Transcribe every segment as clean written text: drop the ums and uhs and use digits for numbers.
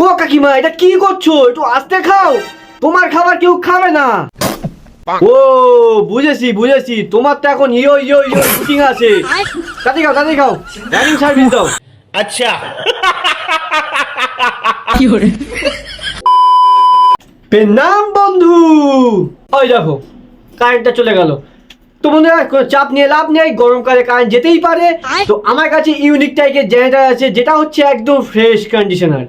ও কাকিমা, এটা কি করছো? একটু আস্তে খাও, তোমার খাবার কেউ খাবে না। ও বুঝেছি বুঝেছি, তোমার তো এখন ইয়ো ইয়ো ইয়ো শুটিং আছে। তাড়াতাড়ি খাও তাড়াতাড়ি খাও, রানিং সার্ভিস দাও। আচ্ছা নাম বন্ধু। ওই দেখো কারেন্টটা চলে গেল। তো বন্ধুরা কোনো চাপ নিয়ে লাভ নেই, গরমকালে কারেন্ট যেতেই পারে। তো আমার কাছে ইউনিক টাইপের জেনারেটর আছে, যেটা হচ্ছে একদম ফ্রেশ কন্ডিশনার,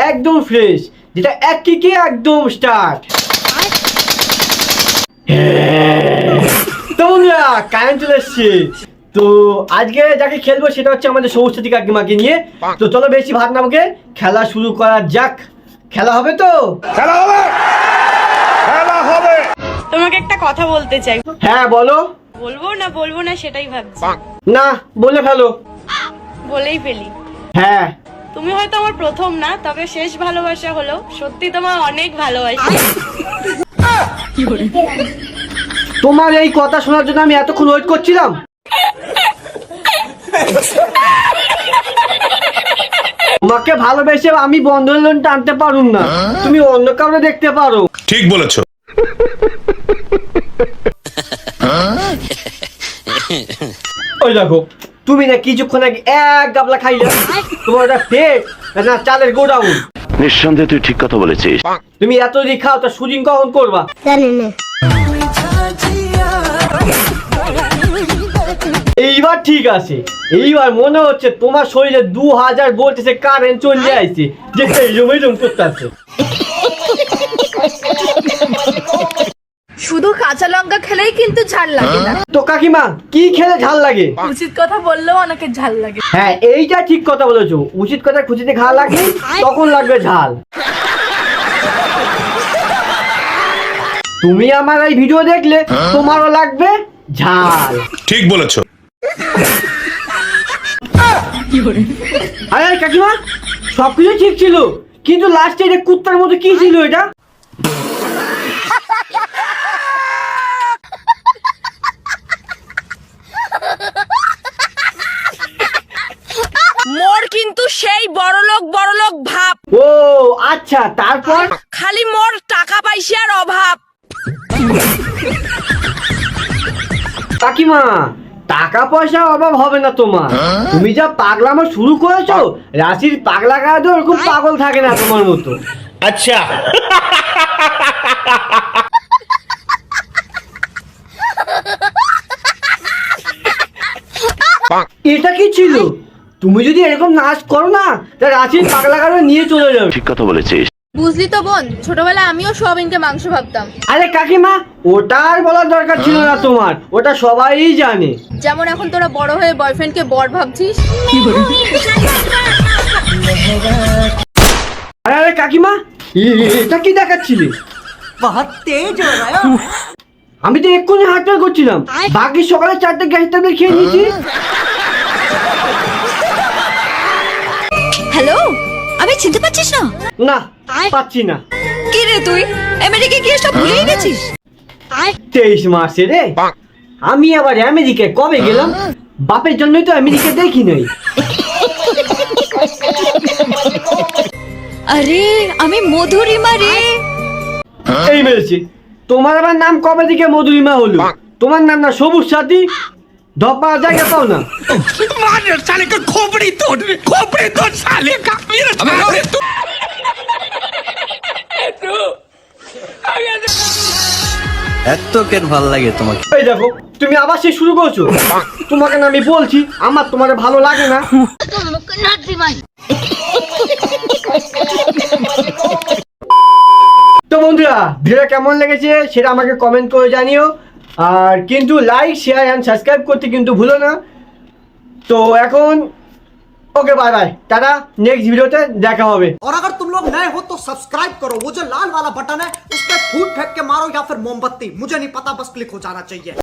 একদম ফ্রেশ, যেটা এক কিকে একদম স্টার্ট। তো বন্ধুরা কারেন্ট চলে এসছে। তো আজকে যাকে খেলবো সেটা হচ্ছে আমাদের সরস্বতী কাকিমাকে নিয়ে। তো চলো বেশি ভাত না বকে খেলা শুরু করা যাক। খেলা হবে তো? খেলা হবে, খেলা হবে। তোমাকে একটা কথা বলতে চাই। হ্যাঁ বলো। বলবো না সেটাই ভাবছি। না বলে ফেলো। বলেই ফেলি। হ্যাঁ। তুমি হয়তো আমার প্রথম না, তবে শেষ ভালোবাসা হলো। সত্যি তোমার অনেক ভালোবাসি। তোমার এই কথা শোনার জন্য আমি এতক্ষণ ওয়েট করছিলাম। তোমাকে ভালোবেসে আমি বন্ধন লোন টানতে পারুম না, তুমি অন্য কাউকে দেখতে পারো। ঠিক বলেছো। ওই দেখো তুমি না কিছুক্ষণ আগে এক গাবলা খাইলে, তোমার একটা পেট না চালের গোডাউন। নিঃসন্দেহে তুই ঠিক কথা বলেছিস। তুমি এত যদি খাও তা শুটিং কখন করবা? জানি না। এইবার ঠিক আছে, এইবার মনে হচ্ছে তোমার শরীরে 2000 ভোল্টেজে কারেন্ট চলে আসছে, যে এইরকম করতে আছে। শুধু কাঁচা লঙ্কা খেলেই কিন্তু ঝাল লাগে না। তো কাকিমা কি খেলে ঝাল লাগে? উচিত কথা বললেও অনেকে ঝাল লাগে। হ্যাঁ এইটা ঠিক কথা বলেছো, উচিত কথা খুঁজিতে খাওয়া লাগলে তখন লাগবে ঝাল। তুমি আমার এই ভিডিও দেখলে তোমারও লাগবে ঝাল। ঠিক বলেছো। আরে কাকিমা সবকিছু ঠিক ছিল, কিন্তু লাস্টে এটা কুত্তার মতো কি ছিল এটা? মোর কিন্তু সেই বড়লোক ভাব। ও আচ্ছা, তারপর? খালি মোর টাকা পয়সার অভাব। কাকিমা টাকা পয়সা অভাব হবে না তোমার, তুমি যা পাগলামো শুরু করেছো, রাশির পাগলা গায়ে তো ওরকম পাগল থাকে না তোমার মতো। আচ্ছা এটা কি ছিল? তুমি যদি এরকম নাচ করো না তা রাশির পাগলা গায়ে নিয়ে চলে যাবে। ঠিক কথা বলেছিস। বুঝলি তো বোন, ছোটবেলায় আমিও সোয়াবিনকে মাংস ভাবতাম। আরে কাকিমা ওটা আর বলার দরকার ছিল না তোমার, ওটা সবাই জানে। যেমন এখন তোরা বড় হয়ে বয়ফ্রেন্ডকে বর ভাবছিস। আরে আরে কাকিমা এটা কি দেখাচ্ছিলে? আমি তো এক্ষুনি হাঁটতে করছিলাম, বাকি সকালে 4টে গ্যাস ট্যাবলেট খেয়ে নিয়েছি। হ্যালো, আমি চিনতে পারছিস না? না পাচ্ছি না। কি রে তুই আমেরিকা গিয়ে সব ভুলেই গেছিস? 23 মাসে রে, আমি আবার আমেরিকায় কবে গেলাম? বাপের জন্যই তো আমেরিকা দেখি নাই। আরে আমি মধুরিমা রে। এই মেরেছে, তোমার আবার নাম কবে থেকে মধুরিমা হলো? তোমার নাম না সবুজ সাথী? ধপা জায়গা পাও না। এত কেন ভাল লাগে তোমাকে? এই দেখো তুমি আবার সে শুরু করছো। তোমাকে না আমি বলছি আমার তোমার ভালো লাগে না। তো বন্ধুরা ভিডিও কেমন লেগেছে সেটা আমাকে কমেন্ট করে জানিও, আর কিন্তু লাইক শেয়ার এন্ড সাবস্ক্রাইব করতে কিন্তু ভুলো না। তো এখন okay bye bye tata, next video पे देखा होवे। और अगर तुम लोग नए हो तो सब्सक्राइब करो, वो जो लाल वाला बटन है उस पर फूट फेंक के मारो या फिर मोमबत्ती, मुझे नहीं पता, बस क्लिक हो जाना चाहिए।